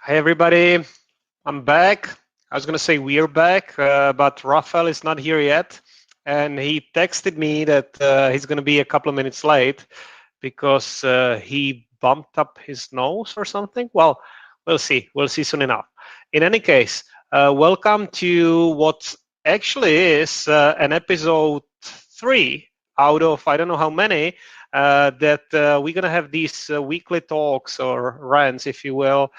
Hey everybody, I'm back. I was going to say we're back, but Raphael is not here yet. And he texted me that he's going to be a couple of minutes late because he bumped up his nose or something. Well, we'll see. We'll see soon enough. In any case, welcome to what actually is an episode 3 out of I don't know how many that we're going to have these weekly talks or rants, if you will,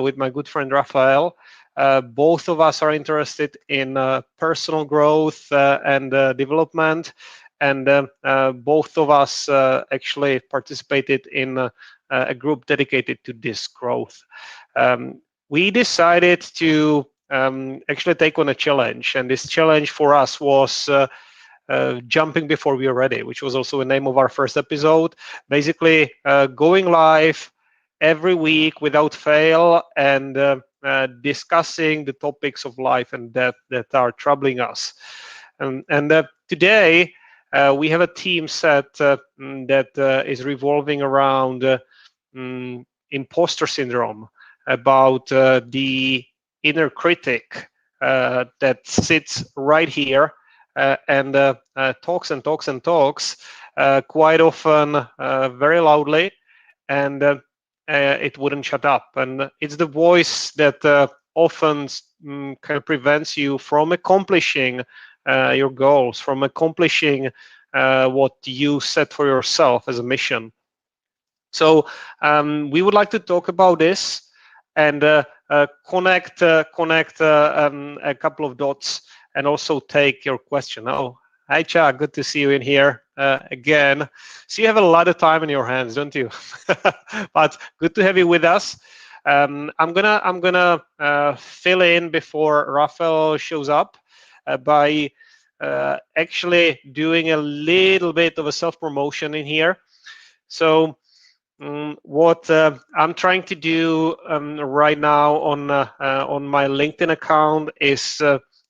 with my good friend Raphael. Both of us are interested in personal growth and development, and both of us actually participated in a group dedicated to this growth. We decided to actually take on a challenge, and this challenge for us was jumping before we are ready, which was also the name of our first episode. Basically, going live every week without fail and discussing the topics of life and death that are troubling us. And today, we have a team set that is revolving around imposter syndrome, about the inner critic that sits right here and talks and talks and talks quite often very loudly, and it wouldn't shut up. And it's the voice that often kind of prevents you from accomplishing your goals, from accomplishing what you set for yourself as a mission. So we would like to talk about this and connect a couple of dots and also take your question. Oh, hi, Cha. Good to see you in here again. So you have a lot of time in your hands, don't you? But good to have you with us. I'm gonna fill in before Raphael shows up by actually doing a little bit of a self-promotion in here. So what I'm trying to do right now on my LinkedIn account is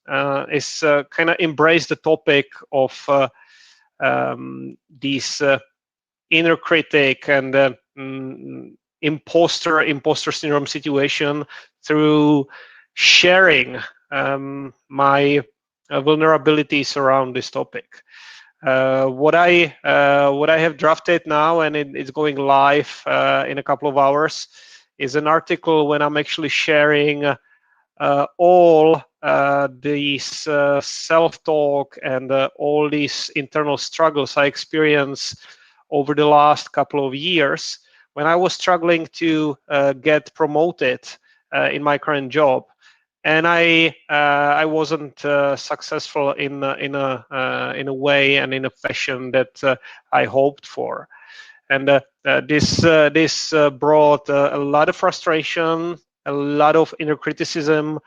kind of embrace the topic of these inner critic and imposter syndrome situation through sharing my vulnerabilities around this topic. What I have drafted now, and it's going live in a couple of hours, is an article when I'm actually sharing all these self-talk and all these internal struggles I experienced over the last couple of years when I was struggling to get promoted in my current job. And I wasn't successful in a way and in a fashion that I hoped for, and this brought a lot of frustration, a lot of inner criticism,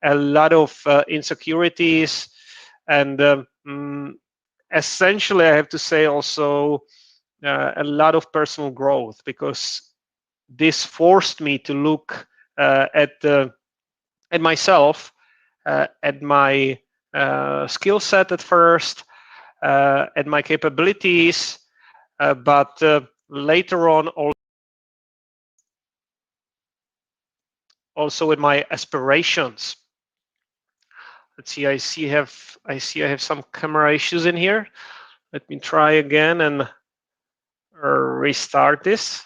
a lot of insecurities, and essentially, I have to say also a lot of personal growth, because this forced me to look at myself, at my skill set at first, at my capabilities, but later on also with my aspirations. Let's see. I see I have some camera issues in here. Let me try again and restart this.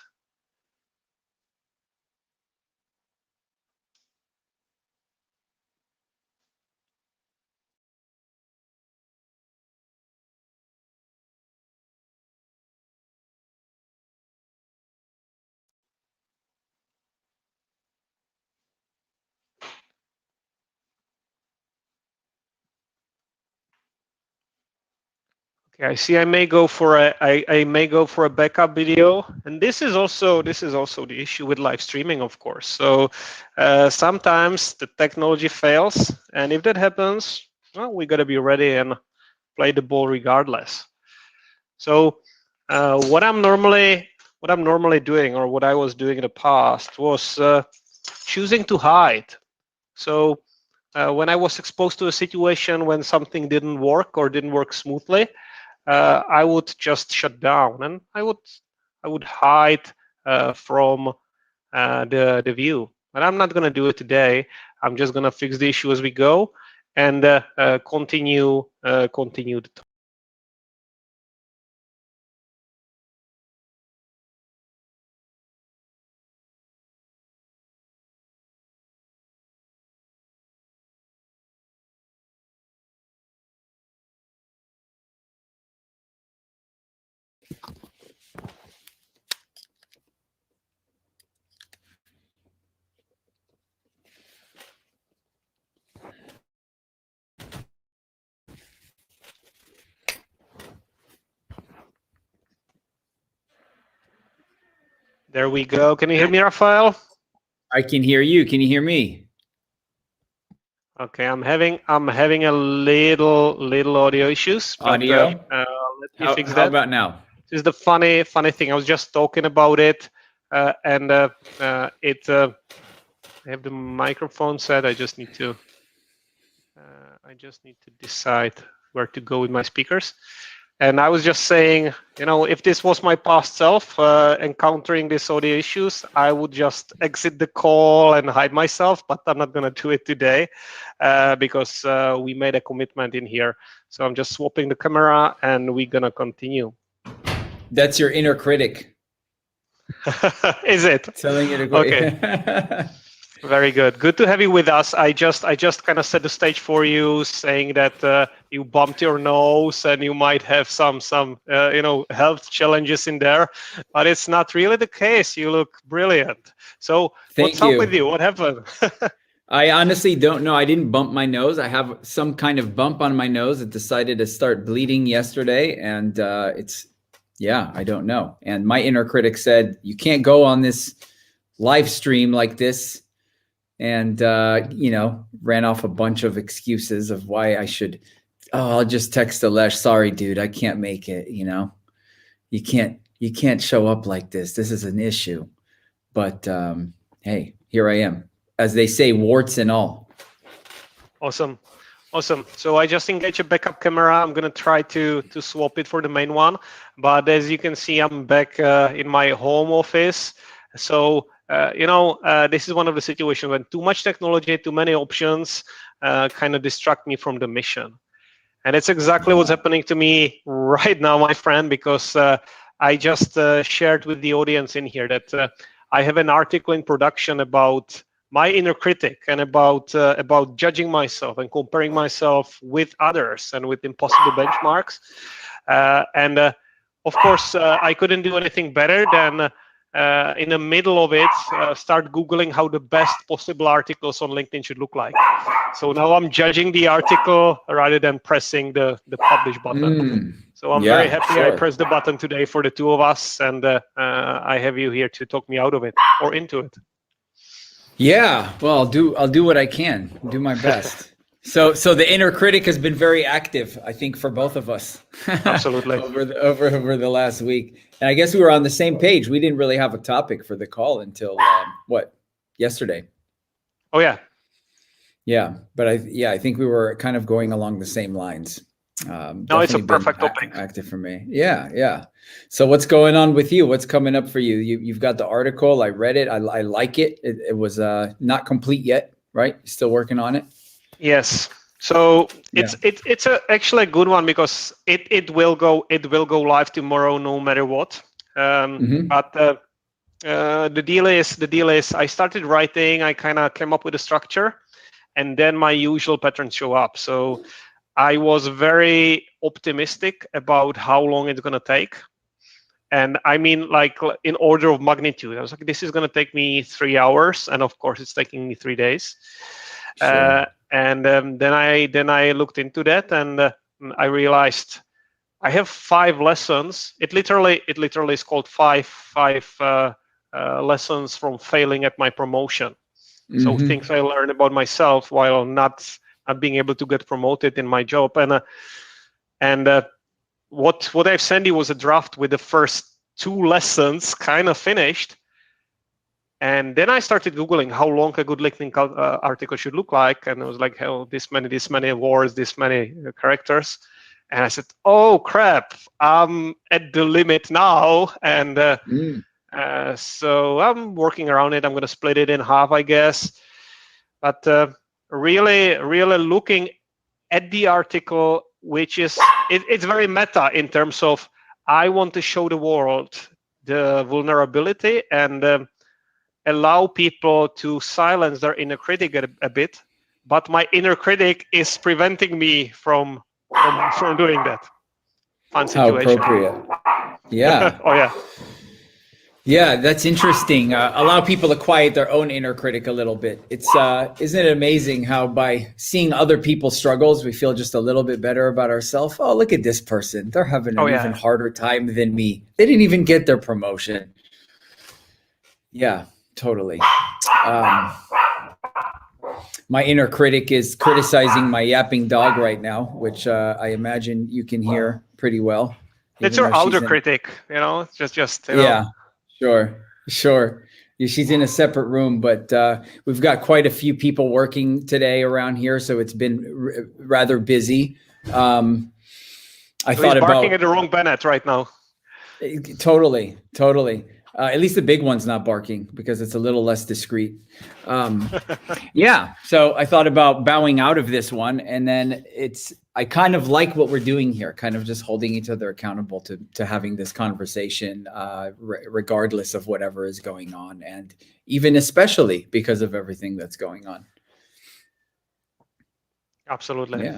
Okay, I see. I may go for a backup video, and this is also the issue with live streaming, of course. So sometimes the technology fails, and if that happens, well, we got to be ready and play the ball regardless. So what I'm normally doing, or what I was doing in the past, was choosing to hide. So when I was exposed to a situation when something didn't work or didn't work smoothly, I would just shut down, and I would hide from the view. but I'm not going to do it today. I'm just going to fix the issue as we go and continue the talk. There we go. Can you hear me, Raphael? I can hear you. Can you hear me? Okay, I'm having a little audio issues. But, audio. Let me fix that. How about now? This is the funny thing. I was just talking about it, and I have the microphone set. I just need to decide where to go with my speakers. And I was just saying, if this was my past self encountering these audio issues, I would just exit the call and hide myself, but I'm not going to do it today because we made a commitment in here. So I'm just swapping the camera and we're going to continue. That's your inner critic. Is it? Telling you to go. Okay. Very good. Good to have you with us. I just kind of set the stage for you, saying that you bumped your nose and you might have some health challenges in there, but it's not really the case. You look brilliant. So what's up with you? What happened? I honestly don't know. I didn't bump my nose. I have some kind of bump on my nose. It decided to start bleeding yesterday, and I don't know. And my inner critic said, you can't go on this live stream like this. And, ran off a bunch of excuses of why I should. I'll just text Alesh. Sorry, dude, I can't make it. You can't show up like this. This is an issue. But hey, here I am. As they say, warts and all. Awesome. So I just engaged a backup camera. I'm going to try to swap it for the main one. But as you can see, I'm back in my home office. So this is one of the situations when too much technology, too many options kind of distract me from the mission. And it's exactly what's happening to me right now, my friend, because I just shared with the audience in here that I have an article in production about my inner critic and about judging myself and comparing myself with others and with impossible benchmarks. And of course, I couldn't do anything better than in the middle of it, start Googling how the best possible articles on LinkedIn should look like. So now I'm judging the article rather than pressing the publish button. So I'm very happy I pressed the button today for the two of us, and I have you here to talk me out of it or into it. Yeah, well, I'll do what I can, do my best. So the inner critic has been very active, I think, for both of us. Absolutely. over the last week. And I guess we were on the same page. We didn't really have a topic for the call until yesterday. Oh yeah. Yeah, but I think we were kind of going along the same lines. No, it's a perfect topic. Active for me. Yeah. So what's going on with you? What's coming up for you? You've got the article. I read it. I like it. It was not complete yet, right? You're still working on it. Yes. So it's actually a good one because it will go live tomorrow no matter what. But the deal is I started writing. I kind of came up with a structure, and then my usual patterns show up. So I was very optimistic about how long it's going to take. And I mean, like in order of magnitude, I was like, this is going to take me 3 hours. And of course, it's taking me 3 days. Sure. And then I looked into that, and I realized I have 5 lessons. It literally is called five lessons from failing at my promotion. So things I learned about myself while not being able to get promoted in my job. And what I've sent you was a draft with the first 2 lessons kind of finished. And then I started Googling how long a good LinkedIn article should look like. And I was like, hell, this many words, this many characters. And I said, oh, crap, I'm at the limit now. And So I'm working around it. I'm going to split it in half, I guess. But really looking at the article, which is it's very meta in terms of I want to show the world the vulnerability and allow people to silence their inner critic a bit, but my inner critic is preventing me from doing that. Fun How situation. appropriate. Yeah. Oh yeah. Yeah, that's interesting. Allow people to quiet their own inner critic a little bit. It's isn't it amazing how by seeing other people's struggles, we feel just a little bit better about ourselves. Oh, look at this person. They're having an even harder time than me. They didn't even get their promotion. Yeah, totally. My inner critic is criticizing my yapping dog right now, which I imagine you can hear pretty well. It's your outer critic, just yeah. Sure. She's in a separate room, but we've got quite a few people working today around here, so it's been rather busy. I thought about barking at the wrong Bennett right now. Totally. At least the big one's not barking because it's a little less discreet. Yeah. So I thought about bowing out of this one, and then I kind of like what we're doing here, kind of just holding each other accountable to having this conversation, regardless of whatever is going on, and even especially because of everything that's going on. Absolutely.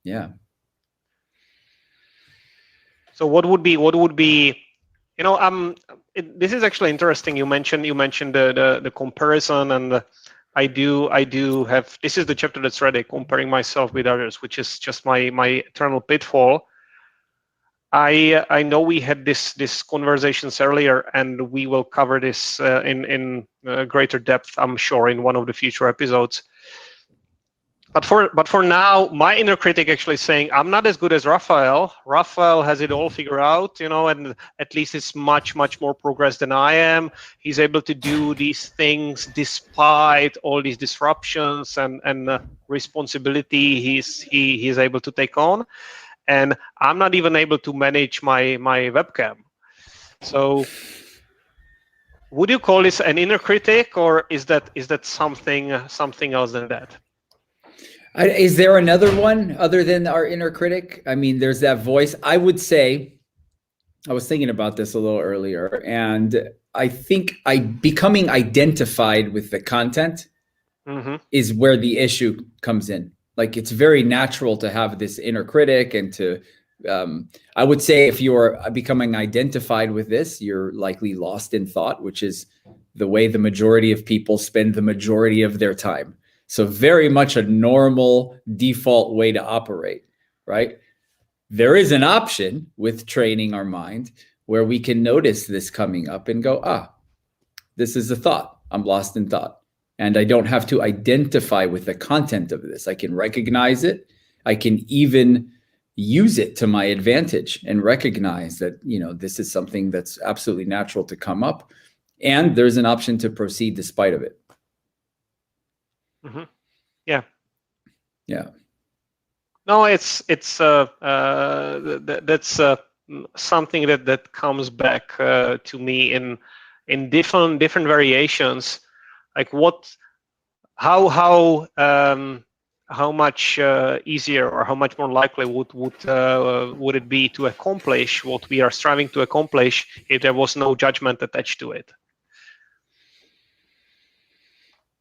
Yeah. So what would be this is actually interesting. You mentioned the comparison, and I do have, this is the chapter that's ready, comparing myself with others, which is just my eternal pitfall. I know we had this conversations earlier, and we will cover this in greater depth, I'm sure, in one of the future episodes. But for now, my inner critic actually saying I'm not as good as Raphael. Raphael has it all figured out, and at least it's much more progress than I am. He's able to do these things despite all these disruptions and responsibility he's able to take on, and I'm not even able to manage my webcam. So, would you call this an inner critic, or is that something else than that? Is there another one other than our inner critic? I mean, there's that voice. I would say, I was thinking about this a little earlier, and I think becoming identified with the content is where the issue comes in. Like, it's very natural to have this inner critic, and to, I would say if you're becoming identified with this, you're likely lost in thought, which is the way the majority of people spend the majority of their time. So very much a normal default way to operate, right? There is an option with training our mind where we can notice this coming up and go, this is a thought. I'm lost in thought. And I don't have to identify with the content of this. I can recognize it. I can even use it to my advantage and recognize that, this is something that's absolutely natural to come up. And there's an option to proceed despite of it. Yeah. No, it's that's something that comes back to me in different variations. Like how much easier or how much more likely would it be to accomplish what we are striving to accomplish if there was no judgment attached to it?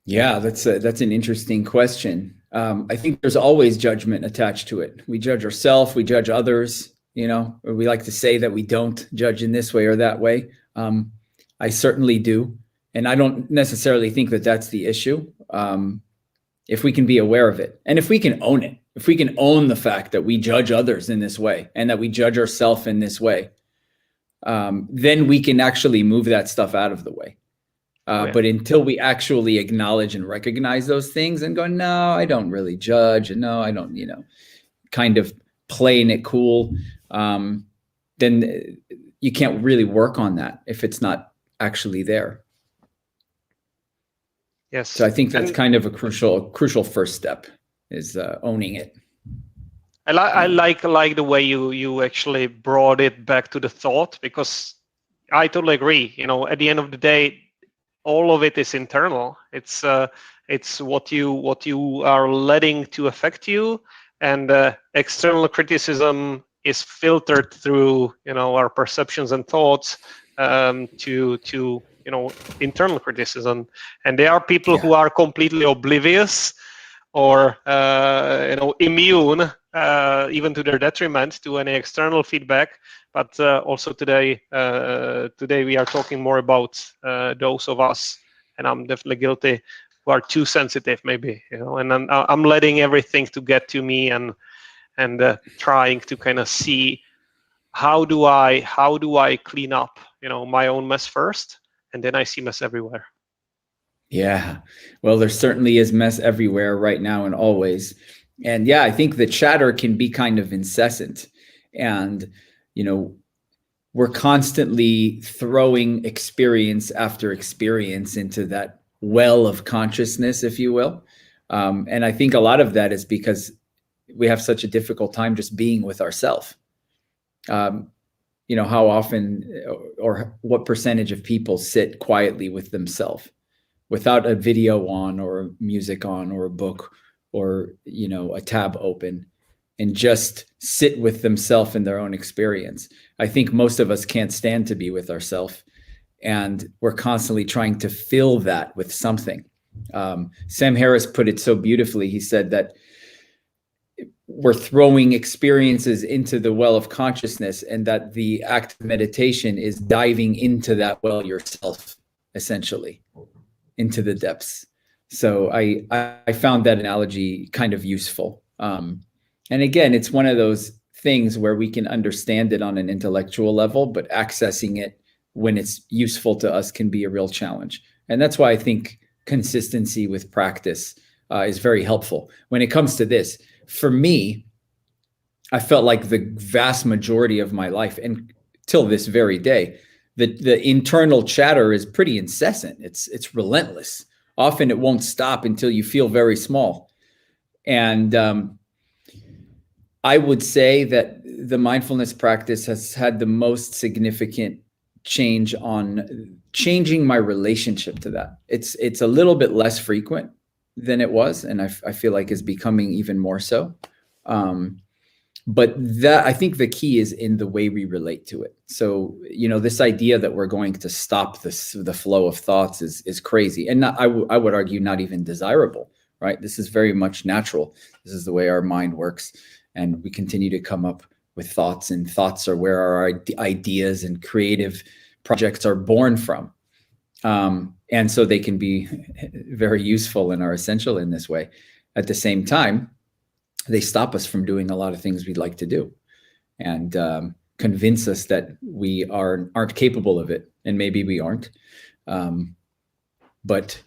Yeah, that's an interesting question. I think there's always judgment attached to it. We judge ourselves, we judge others, or we like to say that we don't judge in this way or that way. I certainly do. And I don't necessarily think that that's the issue. If we can be aware of it, and if we can own it, if we can own the fact that we judge others in this way and that we judge ourselves in this way, then we can actually move that stuff out of the way. But until we actually acknowledge and recognize those things and go, no, I don't really judge, and no, I don't, kind of playing it cool, then you can't really work on that if it's not actually there. Yes. So I think that's kind of a crucial first step, is owning it. I like the way you actually brought it back to the thought, because I totally agree. At the end of the day, all of it is internal. It's what you are letting to affect you, and external criticism is filtered through our perceptions and thoughts to internal criticism. And there are people who are completely oblivious or immune, even to their detriment, to any external feedback. But also today we are talking more about those of us, and I'm definitely guilty, who are too sensitive, maybe, and I'm letting everything to get to me, and trying to kind of see how do I clean up my own mess first, and then I see mess everywhere. Yeah, well, there certainly is mess everywhere right now and always. And yeah, I think the chatter can be kind of incessant. And, we're constantly throwing experience after experience into that well of consciousness, if you will. And I think a lot of that is because we have such a difficult time just being with ourselves. How often or what percentage of people sit quietly with themselves without a video on or music on or a book or, a tab open, and just sit with themselves in their own experience. I think most of us can't stand to be with ourselves, and we're constantly trying to fill that with something. Sam Harris put it so beautifully. He said that we're throwing experiences into the well of consciousness, and that the act of meditation is diving into that well yourself, essentially, into the depths. So I found that analogy kind of useful. And again, it's one of those things where we can understand it on an intellectual level, but accessing it when it's useful to us can be a real challenge. And that's why I think consistency with practice is very helpful. When it comes to this, for me, I felt like the vast majority of my life, and till this very day, the internal chatter is pretty incessant. It's relentless. Often it won't stop until you feel very small. And I would say that the mindfulness practice has had the most significant change on changing my relationship to that. It's a little bit less frequent than it was, and I feel like is becoming even more so. But that, I think the key is in the way we relate to it. So, this idea that we're going to stop the flow of thoughts is crazy, and I would argue not even desirable, right? This is very much natural. This is the way our mind works, and we continue to come up with thoughts, and thoughts are where our ideas and creative projects are born from. And so they can be very useful and are essential in this way. At the same time, they stop us from doing a lot of things we'd like to do, and convince us that we aren't capable of it, and maybe we aren't. But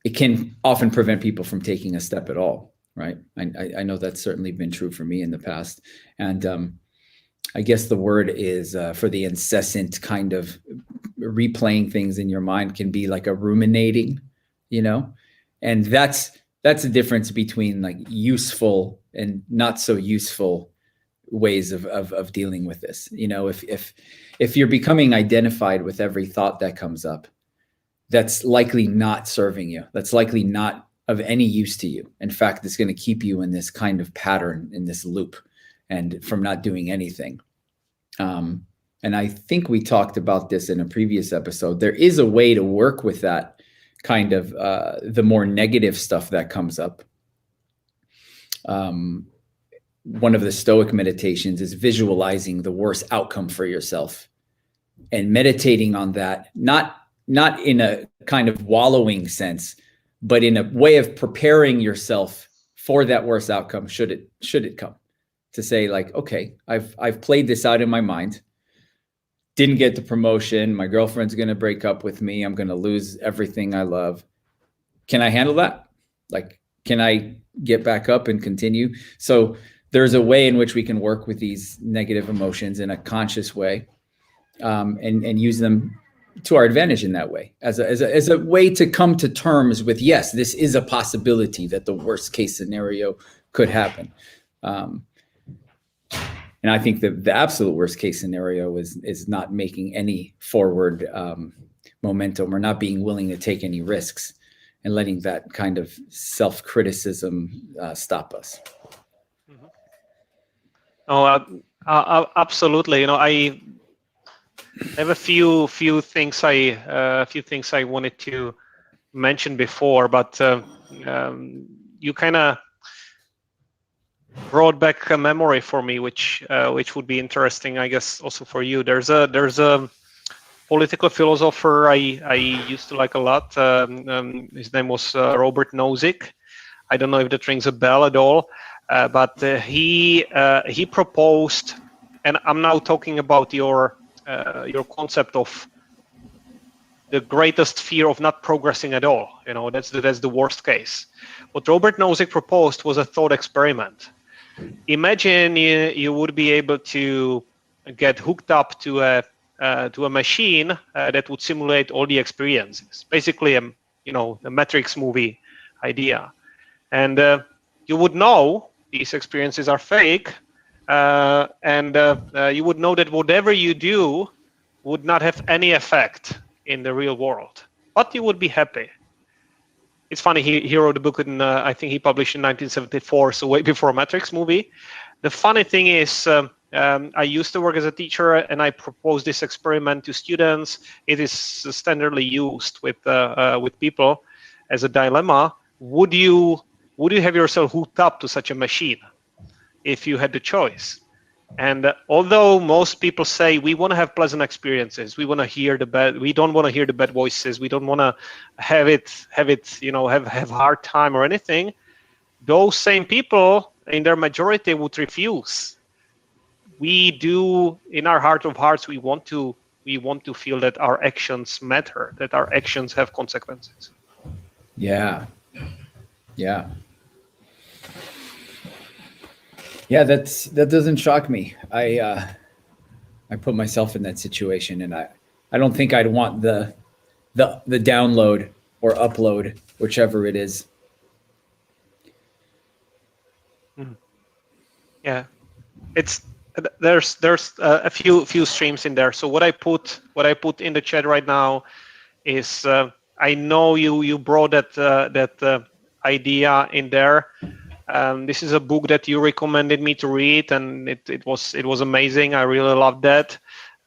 it can often prevent people from taking a step at all, right? I know that's certainly been true for me in the past. And I guess the word is for the incessant kind of replaying things in your mind can be like a ruminating, and that's the difference between like useful and not so useful ways of dealing with this. If you're becoming identified with every thought that comes up, that's likely not serving you. That's likely not of any use to you. In fact, it's going to keep you in this kind of pattern, in this loop, and from not doing anything. And I think we talked about this in a previous episode. There is a way to work with that kind of the more negative stuff that comes up. One of the Stoic meditations is visualizing the worst outcome for yourself and meditating on that, not in a kind of wallowing sense, but in a way of preparing yourself for that worst outcome should it come. To say like, okay, I've played this out in my mind, didn't get the promotion, my girlfriend's going to break up with me, I'm going to lose everything I love. Can I handle that? Like, can I get back up and continue? So there's a way in which we can work with these negative emotions in a conscious way, and use them to our advantage in that way, as a way to come to terms with, yes, this is a possibility that the worst case scenario could happen. And I think the absolute worst case scenario is not making any forward momentum, or not being willing to take any risks, and letting that kind of self-criticism stop us. Mm-hmm. Oh, absolutely. I have a few things I wanted to mention before, but you kind of brought back a memory for me, which would be interesting, I guess, also for you. There's a political philosopher I used to like a lot. His name was Robert Nozick. I don't know if that rings a bell at all, but he proposed, and I'm now talking about your concept of the greatest fear of not progressing at all. That's the worst case. What Robert Nozick proposed was a thought experiment. Imagine you would be able to get hooked up to a machine that would simulate all the experiences. Basically, a Matrix movie idea, and you would know these experiences are fake, and you would know that whatever you do would not have any effect in the real world, but you would be happy. It's funny, he wrote a book in, I think he published in 1974, so way before Matrix movie. The funny thing is, I used to work as a teacher, and I proposed this experiment to students. It is standardly used with people as a dilemma. Would you have yourself hooked up to such a machine if you had the choice? And although most people say we want to have pleasant experiences, we want to hear we don't want to hear the bad voices, we don't want to have hard time or anything, those same people in their majority would refuse. We do, in our heart of hearts, we want to feel that our actions matter, that our actions have consequences. Yeah. Yeah, that doesn't shock me. I put myself in that situation, and I don't think I'd want the download or upload, whichever it is. Yeah, there's a few streams in there. So what I put in the chat right now is I know you brought that idea in there. This is a book that you recommended me to read, and it was amazing. I really loved that.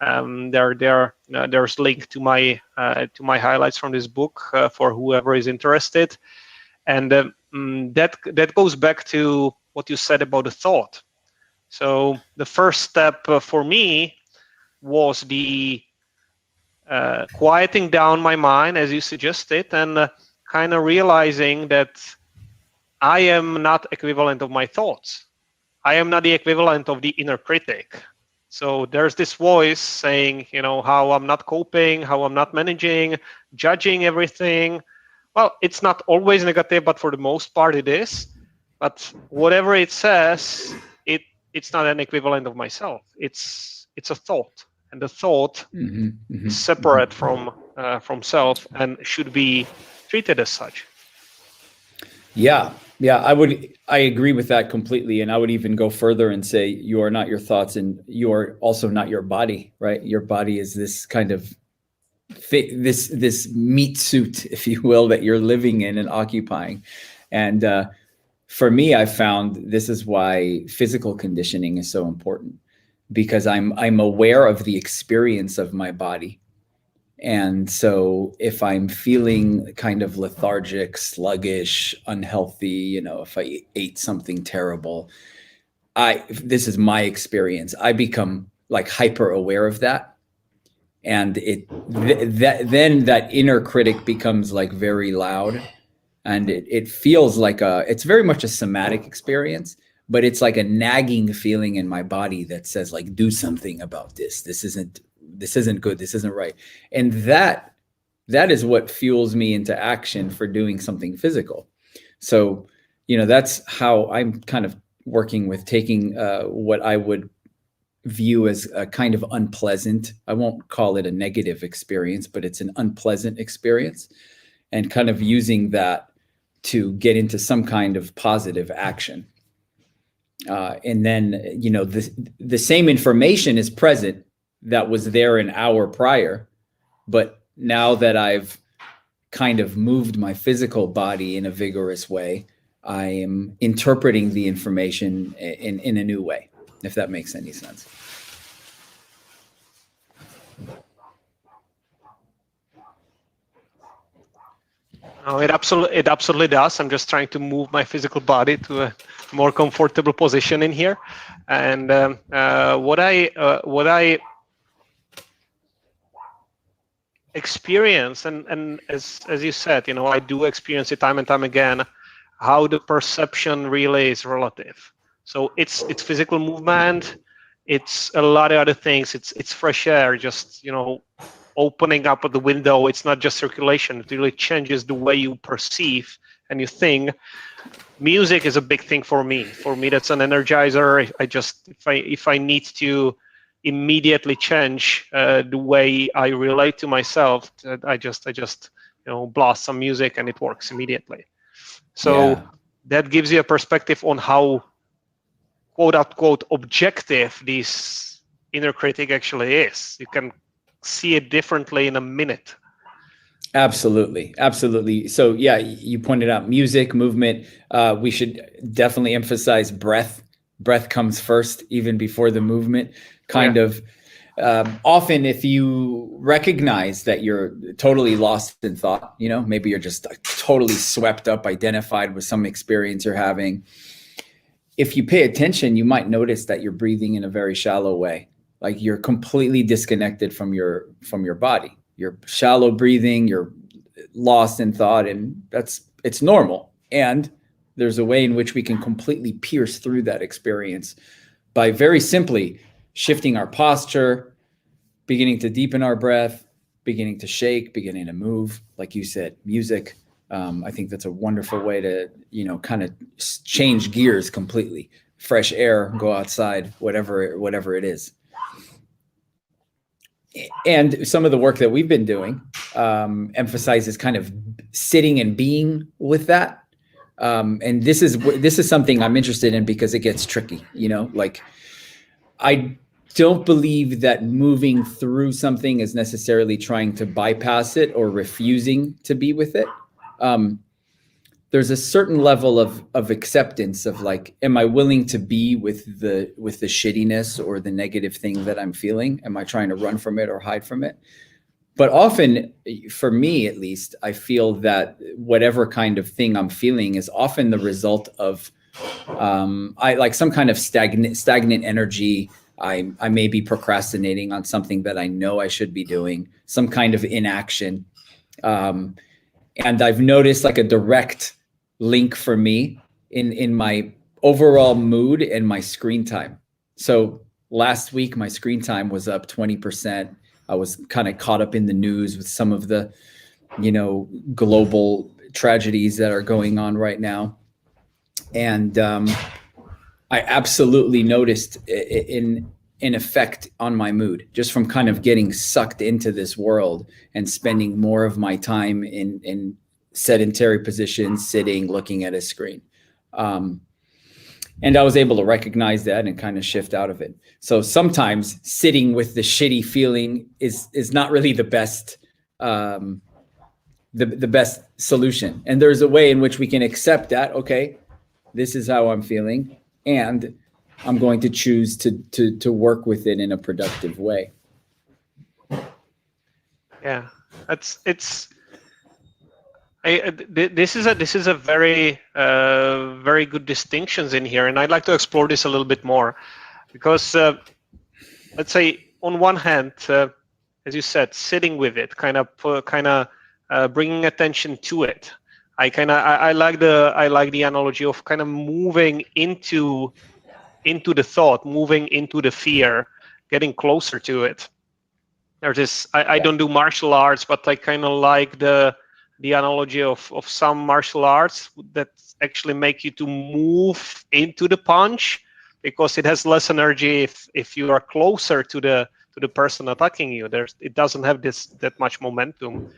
There's link to my highlights from this book for whoever is interested, and that goes back to what you said about the thought. So the first step for me was the quieting down my mind, as you suggested, and kind of realizing that I am not equivalent of my thoughts. I am not the equivalent of the inner critic. So there's this voice saying, how I'm not coping, how I'm not managing, judging everything. Well, it's not always negative, but for the most part it is. But whatever it says, it's not an equivalent of myself. It's a thought, and the thought is separate from self and should be treated as such. Yeah, I agree with that completely, and I would even go further and say you are not your thoughts, and you are also not your body, right? Your body is this kind of this meat suit, if you will, that you're living in and occupying. And for me, I found this is why physical conditioning is so important, because I'm aware of the experience of my body. And so if I'm feeling kind of lethargic, sluggish, unhealthy, if I ate something terrible, this is my experience. I become like hyper aware of that. And then that inner critic becomes like very loud, and it feels like it's very much a somatic experience, but it's like a nagging feeling in my body that says like, do something about this. This isn't good. This isn't right. And that is what fuels me into action for doing something physical. So, that's how I'm kind of working with taking what I would view as a kind of unpleasant, I won't call it a negative experience, but it's an unpleasant experience, and kind of using that to get into some kind of positive action. And then, you know, the same information is present that was there an hour prior, but now that I've kind of moved my physical body in a vigorous way, I am interpreting the information in a new way, if that makes any sense. Oh, it absolutely does. I'm just trying to move my physical body to a more comfortable position in here, and what I experience, and as you said, you know, I do experience it time and time again, how the perception really is relative. So it's physical movement, it's a lot of other things. It's fresh air, just, you know, opening up of the window. It's not just circulation. It really changes the way you perceive and you think. Music is a big thing for me. For me, that's an energizer. I just, if I need to immediately change the way I relate to myself, I just you know, blast some music and it works immediately. So Yeah. that gives you a perspective on how quote unquote objective this inner critic actually is. You can see it differently in a minute. Absolutely. Absolutely. So yeah, you pointed out music, movement. We should definitely emphasize breath. Breath comes first, even before the movement. Kind of often, if you recognize that you're totally lost in thought, you know, maybe you're just totally swept up, identified with some experience you're having. If you pay attention, you might notice that you're breathing in a very shallow way. Like you're completely disconnected from your body. You're shallow breathing, you're lost in thought, and it's normal. And there's a way in which we can completely pierce through that experience by very simply shifting our posture, beginning to deepen our breath, beginning to shake, beginning to move. Like you said, music. I think that's a wonderful way to, you know, kind of change gears completely. Fresh air, go outside, whatever it is. And some of the work that we've been doing emphasizes kind of sitting and being with that. And this is something I'm interested in because it gets tricky, you know, like I don't believe that moving through something is necessarily trying to bypass it or refusing to be with it. There's a certain level of acceptance of like, am I willing to be with the shittiness or the negative thing that I'm feeling? Am I trying to run from it or hide from it? But often, for me at least, I feel that whatever kind of thing I'm feeling is often the result of I like some kind of stagnant energy. I may be procrastinating on something that I know I should be doing, some kind of inaction. And I've noticed like a direct link for me in my overall mood and my screen time. So last week, my screen time was up 20%. I was kind of caught up in the news with some of the, you know, global tragedies that are going on right now. And I absolutely noticed an effect on my mood just from kind of getting sucked into this world and spending more of my time in sedentary positions, sitting, looking at a screen. And I was able to recognize that and kind of shift out of it. So sometimes sitting with the shitty feeling is not really the best the best solution. And there's a way in which we can accept that, okay, this is how I'm feeling, and I'm going to choose to work with it in a productive way. Yeah, this is a very very good distinctions in here, and I'd like to explore this a little bit more, because let's say on one hand, as you said, sitting with it, kind of bringing attention to it. I like the analogy of kind of moving into the thought, moving into the fear, getting closer to it. There's this. I don't do martial arts, but I kind of like the analogy of some martial arts that actually make you to move into the punch, because it has less energy if you are closer to the person attacking you. It doesn't have that much momentum.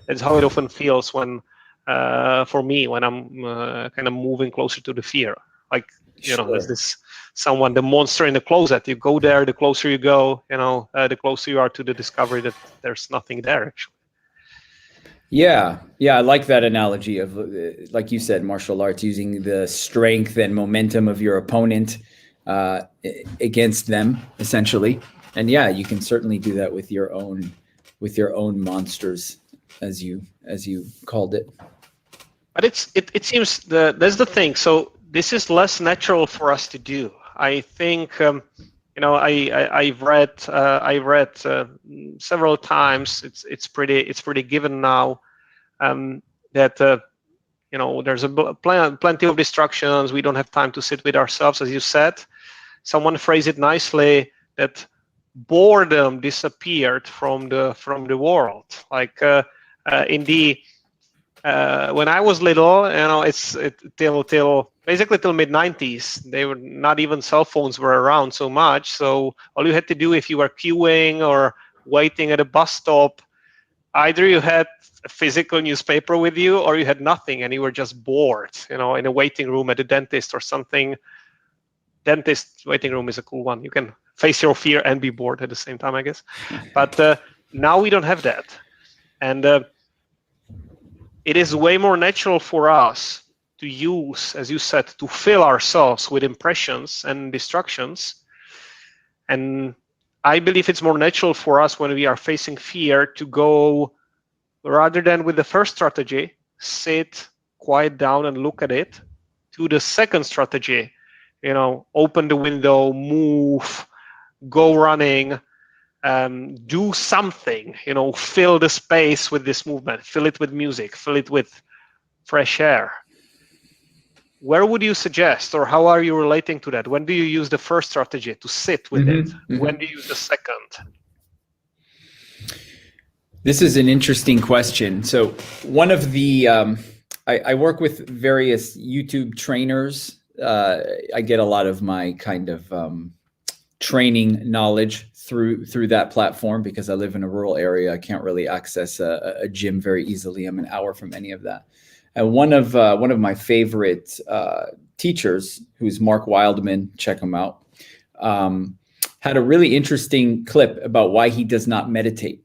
That's how it often feels when for me when I'm kind of moving closer to the fear. Like There's this someone, the monster in the closet. You go there, the closer you go, the closer you are to the discovery that there's nothing there actually. Yeah, I like that analogy of, like you said, martial arts, using the strength and momentum of your opponent against them, essentially. And yeah, you can certainly do that with your own monsters, as you called it. But it seems that's the thing. So this is less natural for us to do. I think I've read several times. It's pretty given now that there's plenty of distractions. We don't have time to sit with ourselves, as you said. Someone phrased it nicely that boredom disappeared from the world. Like when I was little, till mid-90s, they were not even cell phones were around so much. So all you had to do if you were queuing or waiting at a bus stop, either you had a physical newspaper with you or you had nothing and you were just bored, in a waiting room at a dentist or something. Dentist waiting room is a cool one. You can face your fear and be bored at the same time, I guess. But now we don't have that. And it is way more natural for us to use, as you said, to fill ourselves with impressions and distractions. And I believe it's more natural for us when we are facing fear to go, rather than with the first strategy, sit, quiet down and look at it, to the second strategy, open the window, move, go running, do something, fill the space with this movement, fill it with music, fill it with fresh air. Where would you suggest, or how are you relating to that? When do you use the first strategy to sit with it? Mm-hmm. When do you use the second? This is an interesting question. So one of the, I work with various YouTube trainers. I get a lot of my kind of training knowledge through that platform because I live in a rural area. I can't really access a gym very easily. I'm an hour from any of that. And one of my favorite teachers, who's Mark Wildman, check him out, had a really interesting clip about why he does not meditate.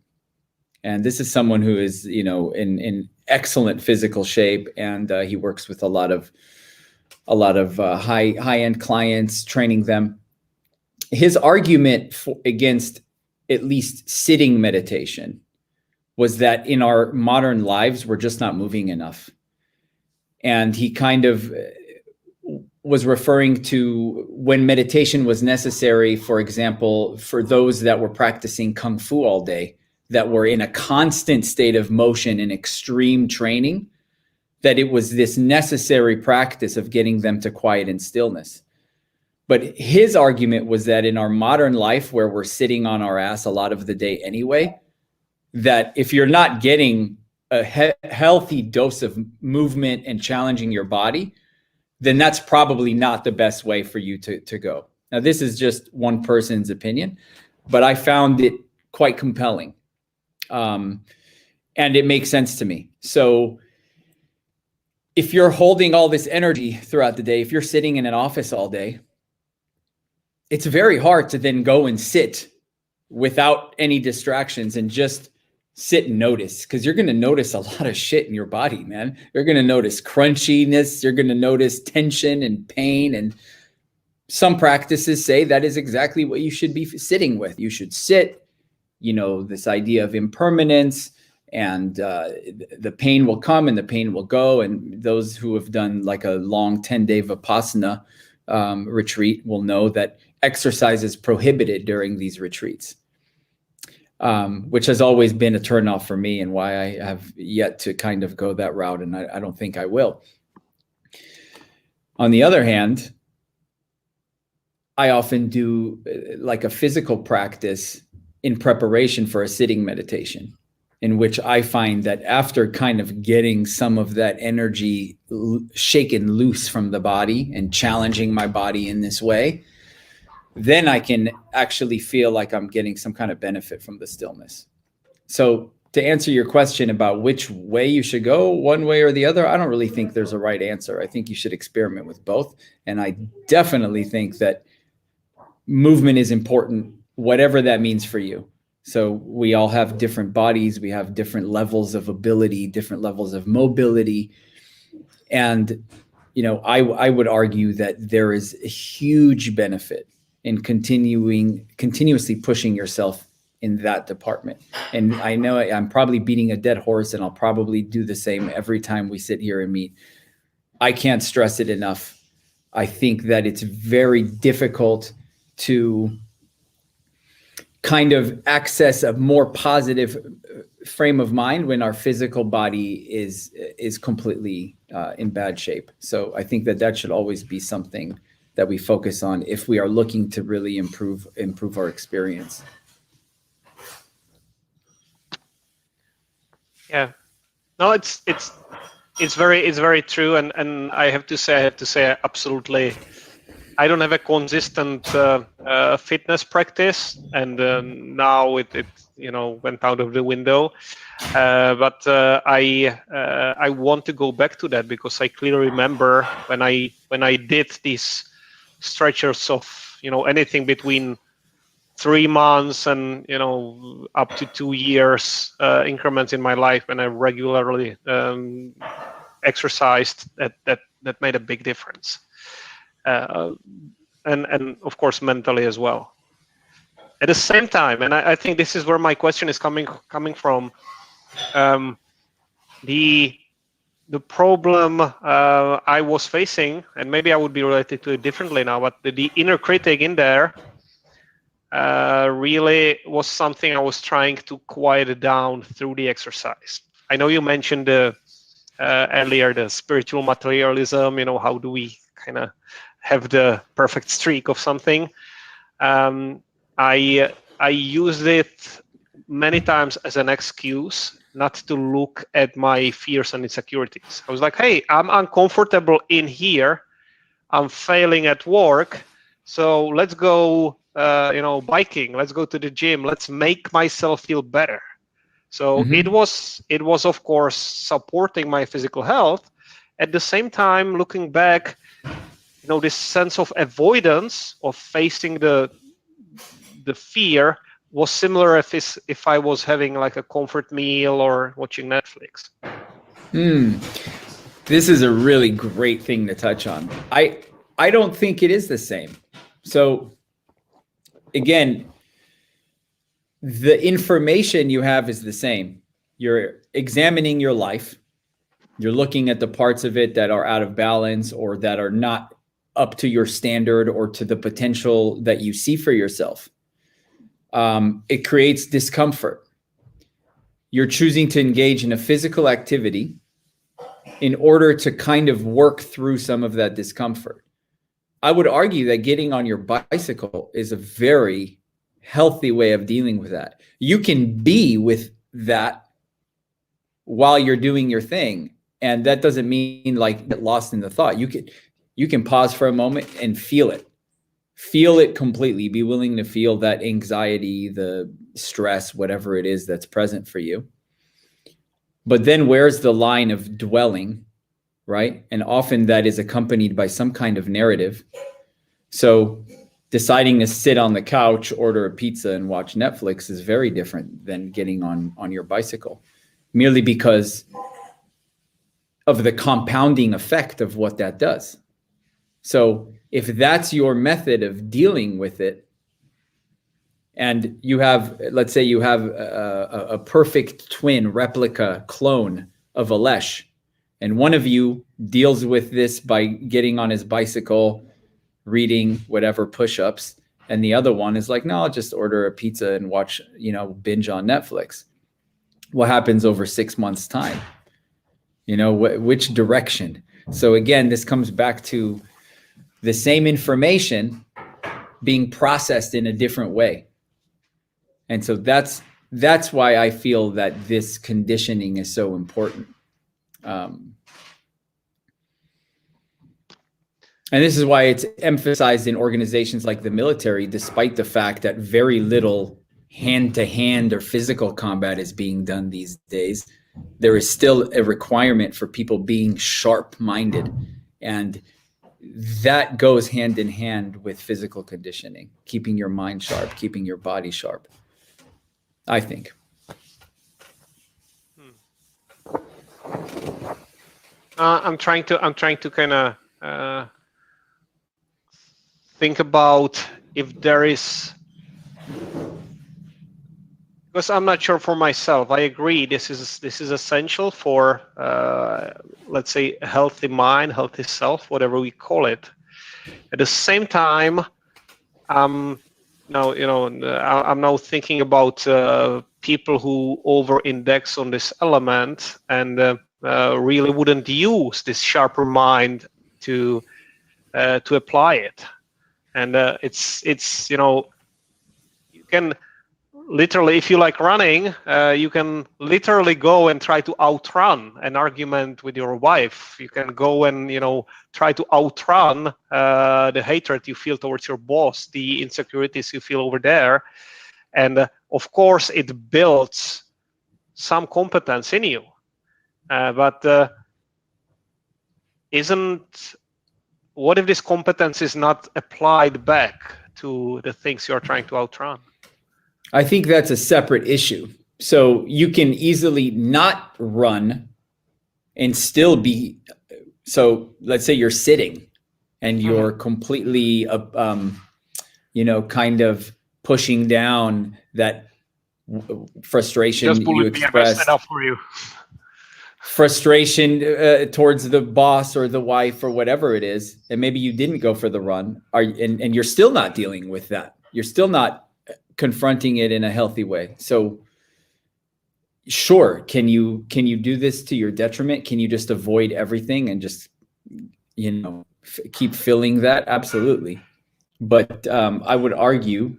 And this is someone who is, in excellent physical shape, and he works with a lot of high-end clients, training them. His argument against at least sitting meditation was that in our modern lives, we're just not moving enough. And he kind of was referring to when meditation was necessary, for example, for those that were practicing Kung Fu all day, that were in a constant state of motion and extreme training, that it was this necessary practice of getting them to quiet and stillness. But his argument was that in our modern life, where we're sitting on our ass a lot of the day anyway, that if you're not getting a healthy dose of movement and challenging your body, then that's probably not the best way for you to go. Now, this is just one person's opinion, but I found it quite compelling. And it makes sense to me. So if you're holding all this energy throughout the day, if you're sitting in an office all day, it's very hard to then go and sit without any distractions and just sit and notice, because you're going to notice a lot of shit in your body, man. You're going to notice crunchiness. You're going to notice tension and pain. And some practices say that is exactly what you should be sitting with. You should sit, this idea of impermanence, and the pain will come and the pain will go. And those who have done like a long 10-day Vipassana retreat will know that exercise is prohibited during these retreats, which has always been a turnoff for me and why I have yet to kind of go that route. And I don't think I will. On the other hand, I often do like a physical practice in preparation for a sitting meditation, in which I find that after kind of getting some of that energy shaken loose from the body and challenging my body in this way, then I can actually feel like I'm getting some kind of benefit from the stillness. So to answer your question about which way you should go, one way or the other, I don't really think there's a right answer. I think you should experiment with both. And I definitely think that movement is important, whatever that means for you. So we all have different bodies. We have different levels of ability, different levels of mobility. And, you know, I would argue that there is a huge benefit in continuously pushing yourself in that department. And I know I'm probably beating a dead horse, and I'll probably do the same every time we sit here and meet. I can't stress it enough. I think that it's very difficult to kind of access a more positive frame of mind when our physical body is completely in bad shape. So I think that should always be something that we focus on if we are looking to really improve our experience. Yeah, no, it's very true, and I have to say absolutely. I don't have a consistent fitness practice, and now it went out of the window. But I want to go back to that, because I clearly remember when I did these stretchers of anything between 3 months and up to 2 years increments in my life, when I regularly exercised, that made a big difference, and of course mentally as well. At the same time, and I think this is where my question is coming from, the problem I was facing, and maybe I would be related to it differently now, but the inner critic in there really was something I was trying to quiet down through the exercise. I know you mentioned earlier the spiritual materialism, how do we kind of have the perfect streak of something. I used it many times as an excuse not to look at my fears and insecurities. I was like, hey, I'm uncomfortable in here, I'm failing at work, so let's go biking, let's go to the gym, let's make myself feel better. So it was of course supporting my physical health. At the same time, looking back, this sense of avoidance of facing the fear was similar if I was having like a comfort meal or watching Netflix. This is a really great thing to touch on. I don't think it is the same. So again, the information you have is the same. You're examining your life. You're looking at the parts of it that are out of balance or that are not up to your standard or to the potential that you see for yourself. It creates discomfort. You're choosing to engage in a physical activity in order to kind of work through some of that discomfort. I would argue that getting on your bicycle is a very healthy way of dealing with that. You can be with that while you're doing your thing. And that doesn't mean like get lost in the thought. You can pause for a moment and feel it. Feel it completely. Be willing to feel that anxiety, the stress, whatever it is that's present for you. But then where's the line of dwelling, right? And often that is accompanied by some kind of narrative. So deciding to sit on the couch, order a pizza, and watch Netflix is very different than getting on your bicycle, merely because of the compounding effect of what that does. So if that's your method of dealing with it, and you have, let's say you have a perfect twin replica clone of Alesh, and one of you deals with this by getting on his bicycle, reading whatever push-ups, and the other one is like, no, I'll just order a pizza and watch, binge on Netflix. What happens over 6 months' time? Which direction? So again, this comes back to the same information being processed in a different way. And so that's why I feel that this conditioning is so important. And this is why it's emphasized in organizations like the military, despite the fact that very little hand-to-hand or physical combat is being done these days, there is still a requirement for people being sharp-minded, and that goes hand in hand with physical conditioning, keeping your mind sharp, keeping your body sharp, I think. I'm trying to kind of think about if there is, because I'm not sure for myself. I agree this is essential for let's say a healthy mind, healthy self, whatever we call it. At the same time, I'm now thinking about people who over-index on this element and really wouldn't use this sharper mind to apply it. And it's you can literally, if you like running, you can literally go and try to outrun an argument with your wife. You can go and try to outrun the hatred you feel towards your boss, the insecurities you feel over there, and of course it builds some competence in you. But what if this competence is not applied back to the things you're trying to outrun? I think that's a separate issue. So you can easily not run and still be, so let's say you're sitting and you're completely, kind of pushing down that frustration you expressed. Enough for you. Frustration towards the boss or the wife or whatever it is, and maybe you didn't go for the run, and you're still not dealing with that. You're still not confronting it in a healthy way. So sure, can you do this to your detriment? Can you just avoid everything and just keep filling that? Absolutely. But I would argue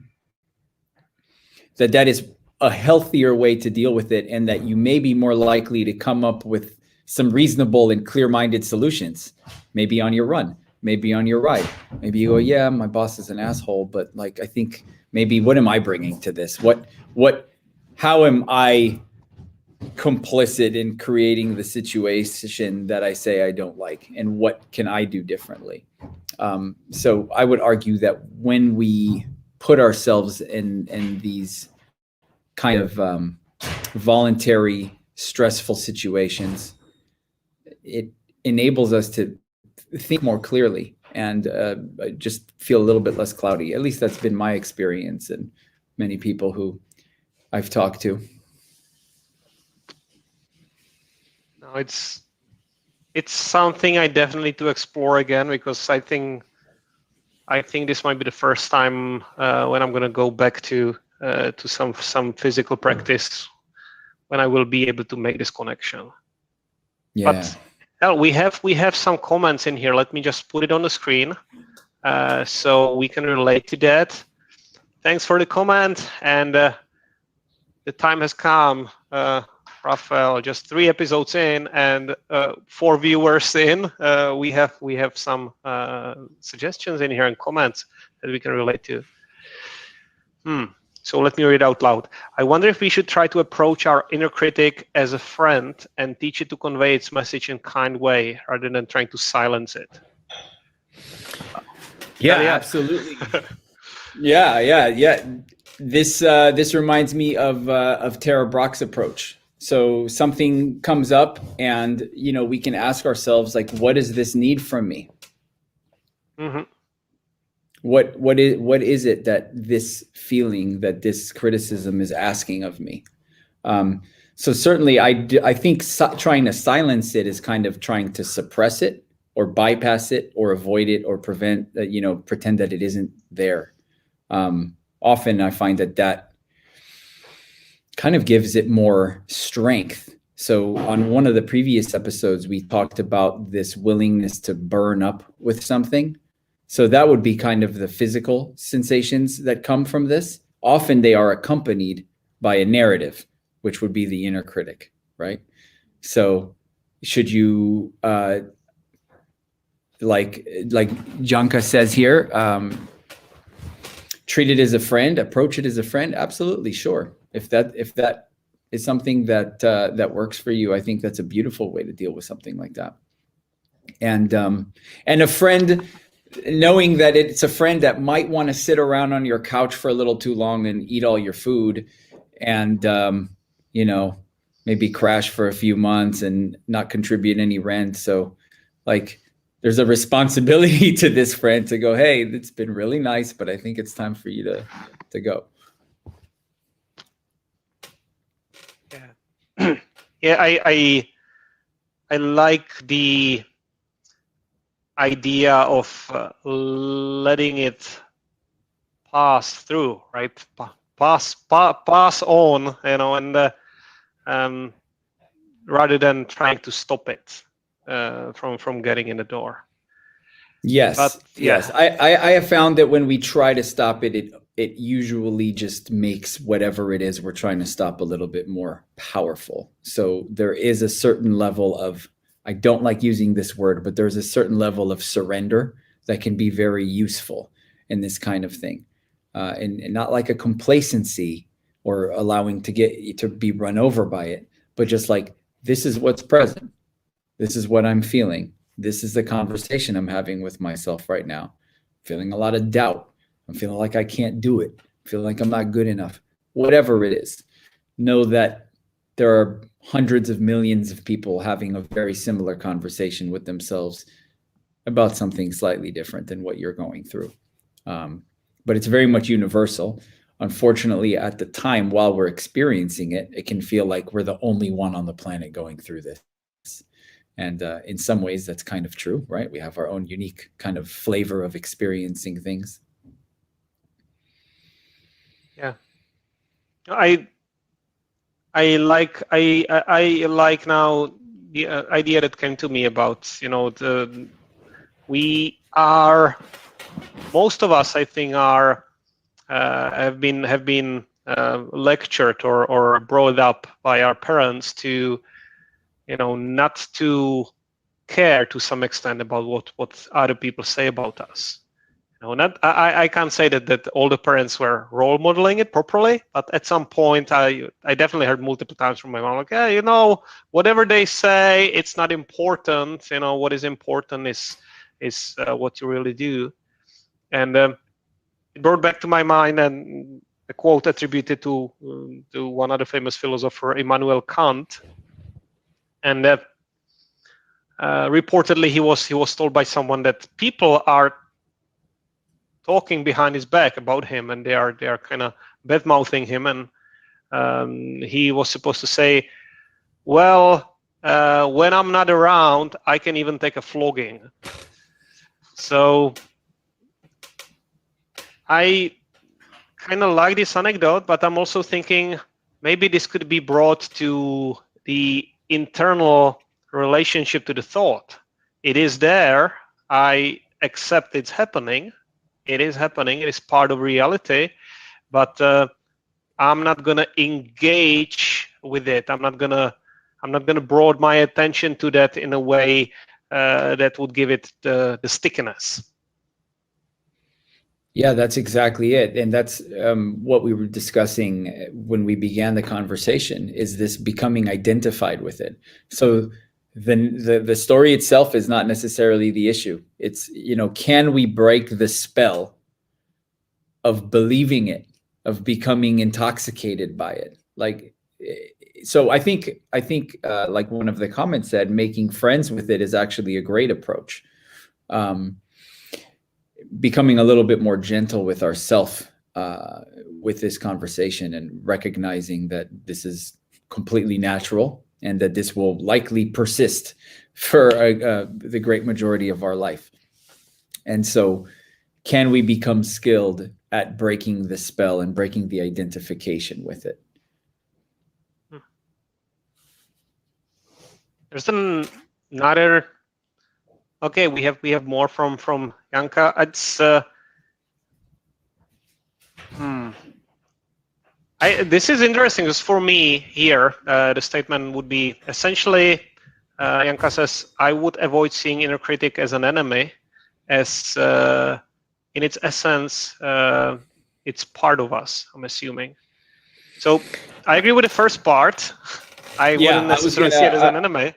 that is a healthier way to deal with it, and that you may be more likely to come up with some reasonable and clear-minded solutions, maybe on your run, maybe on your ride. Maybe you go, yeah, my boss is an asshole, but I think maybe what am I bringing to this? How am I complicit in creating the situation that I say I don't like, and what can I do differently? So I would argue that when we put ourselves in these kind of voluntary, stressful situations, it enables us to think more clearly and just feel a little bit less cloudy. At least that's been my experience and many people who I've talked to. No, it's something I definitely need to explore again, because I think this might be the first time when I'm going to go back to some physical practice when I will be able to make this connection. Yeah. But we have some comments in here. Let me just put it on the screen so we can relate to that. Thanks for the comment, and the time has come. Raphael, just 3 episodes in and 4 viewers in, we have some suggestions in here and comments that we can relate to. So let me read out loud. I wonder if we should try to approach our inner critic as a friend and teach it to convey its message in a kind way rather than trying to silence it. Yeah, absolutely. Yeah. This reminds me of Tara Brach's approach. So something comes up, and we can ask ourselves, what does this need from me? Mm-hmm. What is it that this feeling, that this criticism is asking of me? So certainly I think trying to silence it is kind of trying to suppress it or bypass it or avoid it or prevent, pretend that it isn't there. Often I find that kind of gives it more strength. So on one of the previous episodes, we talked about this willingness to burn up with something. So that would be kind of the physical sensations that come from this. Often they are accompanied by a narrative, which would be the inner critic, right? So should you, like Janka says here, treat it as a friend, approach it as a friend, absolutely, sure. If that is something that works for you, I think that's a beautiful way to deal with something like that. And a friend, knowing that it's a friend that might want to sit around on your couch for a little too long and eat all your food, and you know, maybe crash for a few months and not contribute any rent. So like, there's a responsibility to this friend to go, hey, it's been really nice, but I think it's time for you to go. Yeah. Yeah, I like the idea of letting it pass through, right? Pass on, you know, and rather than trying to stop it from getting in the door. Yes, but, yeah. yes. I have found that when we try to stop it, it usually just makes whatever it is we're trying to stop a little bit more powerful. So there is a certain level of, I don't like using this word, but there's a certain level of surrender that can be very useful in this kind of thing. And not like a complacency or allowing to be run over by it, but just like, this is what's present. This is what I'm feeling. This is the conversation I'm having with myself right now. I'm feeling a lot of doubt. I'm feeling like I can't do it. I feel like I'm not good enough. Whatever it is, know that there are hundreds of millions of people having a very similar conversation with themselves about something slightly different than what you're going through. But it's very much universal. Unfortunately, at the time while we're experiencing it, it can feel like we're the only one on the planet going through this. And in some ways, that's kind of true, right? We have our own unique kind of flavor of experiencing things. Yeah, I like now the idea that came to me about, you know, most of us, I think, are have been lectured or brought up by our parents to, you know, not to care to some extent about what other people say about us. You know, I can't say that all the parents were role modeling it properly, but at some point I definitely heard multiple times from my mom, like, yeah, you know, whatever they say, it's not important. You know, what is important is what you really do. And it brought back to my mind and a quote attributed to one other famous philosopher, Immanuel Kant. And reportedly, he was told by someone that people are talking behind his back about him, and they are kind of bad mouthing him. And he was supposed to say, "Well, when I'm not around, I can even take a flogging." So I kind of like this anecdote, but I'm also thinking maybe this could be brought to the internal relationship to the thought. It is there. I accept it's happening. It is happening. It is part of reality, but I'm not gonna engage with it. I'm not gonna broaden my attention to that in a way that would give it the stickiness. Yeah, that's exactly it. And that's what we were discussing when we began the conversation, is this becoming identified with it. So the story itself is not necessarily the issue. It's, you know, can we break the spell of believing it, of becoming intoxicated by it? Like, so I think like one of the comments said, making friends with it is actually a great approach. Becoming a little bit more gentle with ourself with this conversation, and recognizing that this is completely natural and that this will likely persist for the great majority of our life. And so can we become skilled at breaking the spell and breaking the identification with it? There's another. Okay, we have more from Janka. It's this is interesting, because for me here, the statement would be essentially, Janka says, I would avoid seeing inner critic as an enemy, as in its essence, it's part of us, I'm assuming. So I agree with the first part. I wouldn't necessarily see it as an enemy.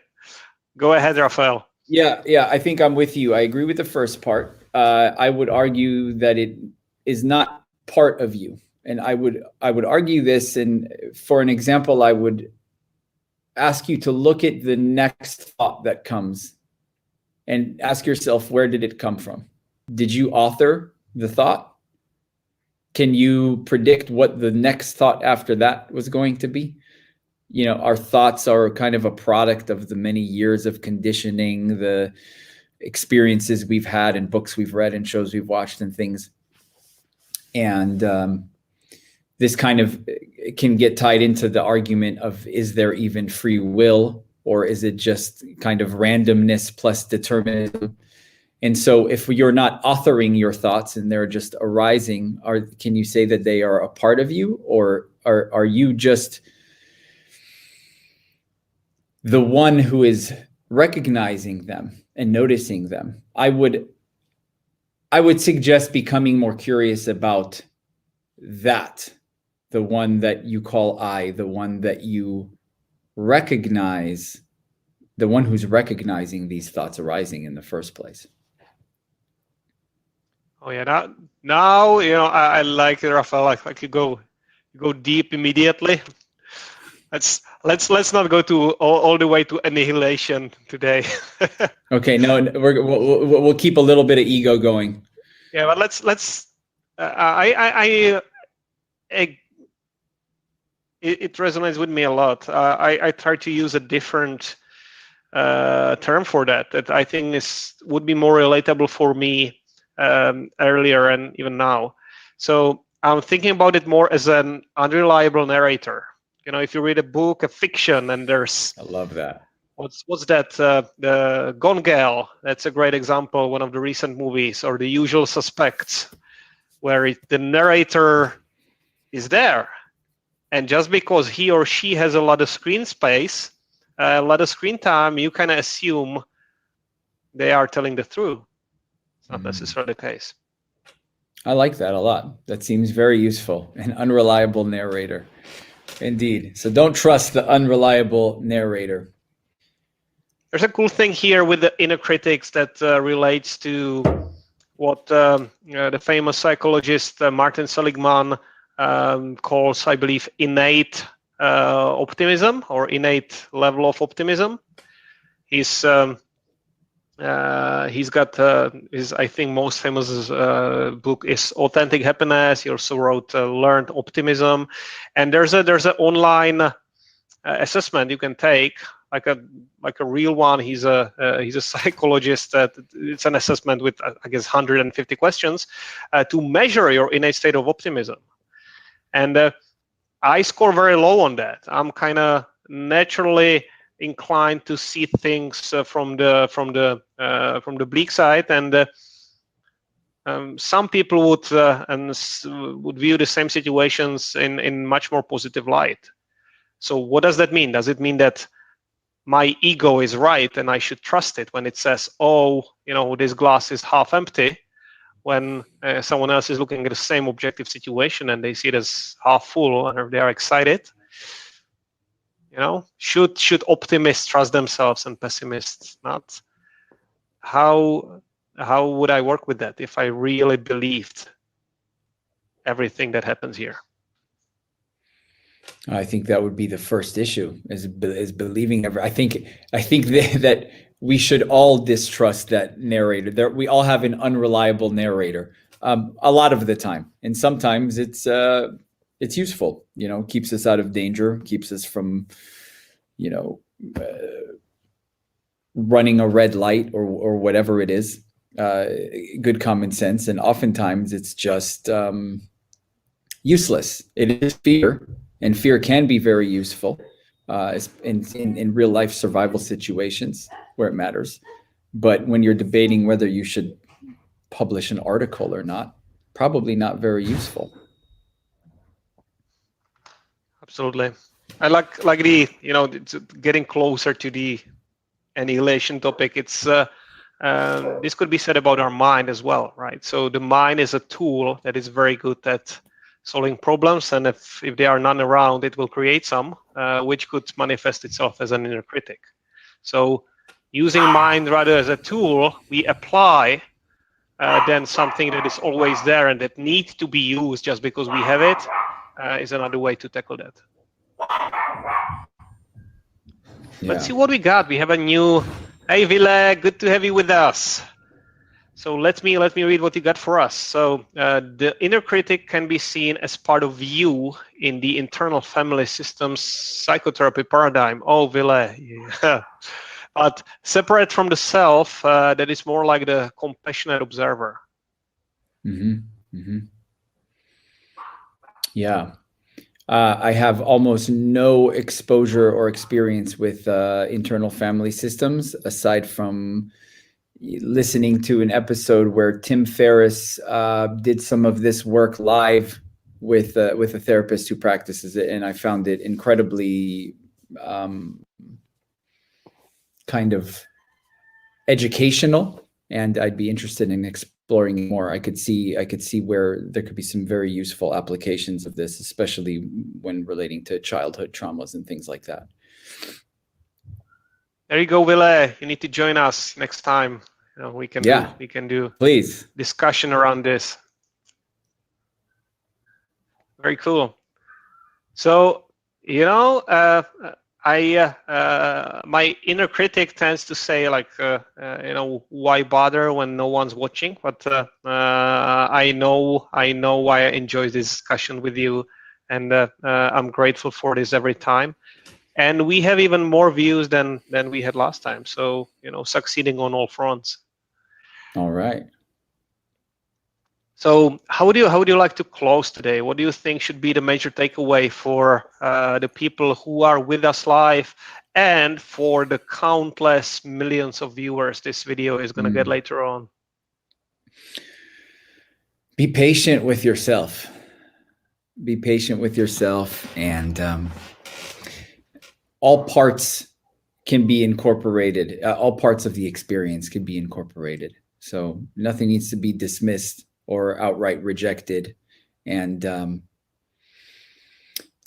Go ahead, Raphael. Yeah, I think I'm with you. I agree with the first part. I would argue that it is not part of you. And I would argue this, and for an example, I would ask you to look at the next thought that comes and ask yourself, where did it come from? Did you author the thought? Can you predict what the next thought after that was going to be? You know, our thoughts are kind of a product of the many years of conditioning, the experiences we've had and books we've read and shows we've watched and things. And this kind of can get tied into the argument of, is there even free will, or is it just kind of randomness plus determinism? And so if you're not authoring your thoughts and they're just arising, can you say that they are a part of you, or are you just the one who is recognizing them and noticing them? I would suggest becoming more curious about that, the one that you call I, the one that you recognize, the one who's recognizing these thoughts arising in the first place. Oh yeah, now you know I like it, Raphael. Like you go deep immediately. Let's not go to all the way to annihilation today. Okay, no, we'll keep a little bit of ego going. Yeah, but let's. It resonates with me a lot. I try to use a different term for that I think would be more relatable for me earlier and even now. So I'm thinking about it more as an unreliable narrator. You know, if you read a book, a fiction, and there's, I love that. What's that? The Gone Girl. That's a great example. One of the recent movies, or The Usual Suspects, where the narrator is there, and just because he or she has a lot of screen space, a lot of screen time, you kind of assume they are telling the truth. It's not necessarily the case. I like that a lot. That seems very useful. An unreliable narrator. Indeed. So don't trust the unreliable narrator. There's a cool thing here with the inner critics that relates to what the famous psychologist Martin Seligman calls, I believe, innate optimism, or innate level of optimism. He's got his, I think, most famous book is Authentic Happiness. He also wrote Learned Optimism, and there's a online assessment you can take, like a real one. He's a psychologist. It's an assessment with, I guess, 150 questions to measure your innate state of optimism, and I score very low on that. I'm kind of naturally inclined to see things from the bleak side, and some people would view the same situations in much more positive light. So what does that mean? Does it mean that my ego is right and I should trust it when it says, oh, you know, this glass is half empty, when someone else is looking at the same objective situation and they see it as half full and they are excited? You know, should optimists trust themselves and pessimists not? How would I work with that if I really believed everything that happens here? I think that would be the first issue, is believing I think that we should all distrust that narrator. We all have an unreliable narrator a lot of the time, and sometimes it's useful. You know, keeps us out of danger, keeps us from, you know, running a red light or whatever it is. Good common sense, and oftentimes it's just useless. It is fear. And fear can be very useful in real life survival situations where it matters. But when you're debating whether you should publish an article or not, probably not very useful. Absolutely. I like the, you know, getting closer to the annihilation topic. It's this could be said about our mind as well, right? So the mind is a tool that is very good at solving problems, and if there are none around, it will create some, which could manifest itself as an inner critic. So using mind rather as a tool, we apply then something that is always there and that needs to be used just because we have it, is another way to tackle that. Yeah. Let's see what we got. We have a new, hey Ville, good to have you with us. So let me read what you got for us. So the inner critic can be seen as part of you in the internal family systems psychotherapy paradigm. Oh, Ville, yeah. But separate from the self, that is more like the compassionate observer. Mm-hmm. Mm-hmm. Yeah. I have almost no exposure or experience with internal family systems, aside from listening to an episode where Tim Ferriss did some of this work live with a therapist who practices it, and I found it incredibly kind of educational, and I'd be interested in exploring it more. I could see where there could be some very useful applications of this, especially when relating to childhood traumas and things like that. There you go, Ville. You need to join us next time. We can do please discussion around this. Very cool. So my inner critic tends to say like, why bother when no one's watching? But I know why I enjoy this discussion with you, and I'm grateful for this every time. And we have even more views than we had last time. So succeeding on all fronts. All right. So how would you like to close today? What do you think should be the major takeaway for the people who are with us live, and for the countless millions of viewers this video is going to get later on? Be patient with yourself. Be patient with yourself, and all parts can be incorporated. All parts of the experience can be incorporated. So nothing needs to be dismissed or outright rejected, and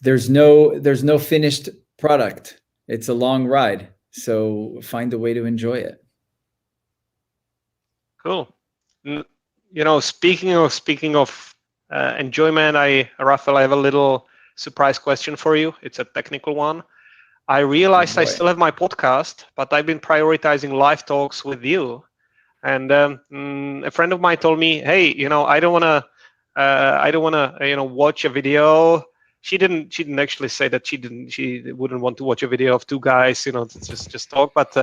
there's no finished product. It's a long ride, so find a way to enjoy it. Cool. Speaking of enjoyment, Raphael, I have a little surprise question for you. It's a technical one. I realized I still have my podcast, but I've been prioritizing live talks with you. And a friend of mine told me, "Hey, I don't wanna watch a video." She didn't actually say that she wouldn't want to watch a video of two guys, just talk. But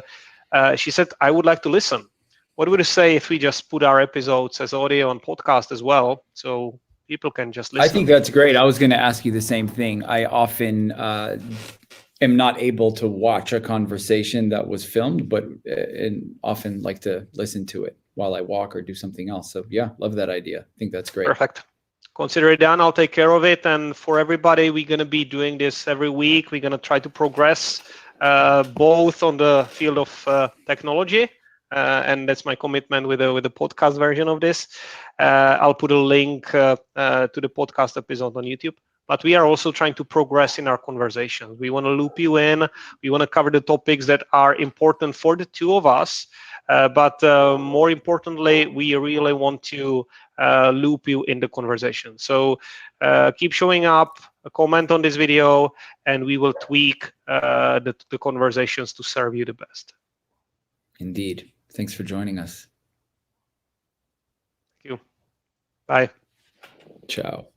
she said, "I would like to listen." What would you say if we just put our episodes as audio on podcast as well, so people can just listen? I think that's great. I was going to ask you the same thing. I often am not able to watch a conversation that was filmed, but often like to listen to it while I walk or do something else. So yeah, love that idea. I think that's great. Perfect. Consider it done. I'll take care of it. And for everybody, we're going to be doing this every week. We're going to try to progress both on the field of technology, and that's my commitment with the podcast version of this. I'll put a link to the podcast episode on YouTube. But we are also trying to progress in our conversations. We want to loop you in. We want to cover the topics that are important for the two of us. But more importantly, we really want to loop you in the conversation. So keep showing up, comment on this video, and we will tweak the conversations to serve you the best. Indeed. Thanks for joining us. Thank you. Bye. Ciao.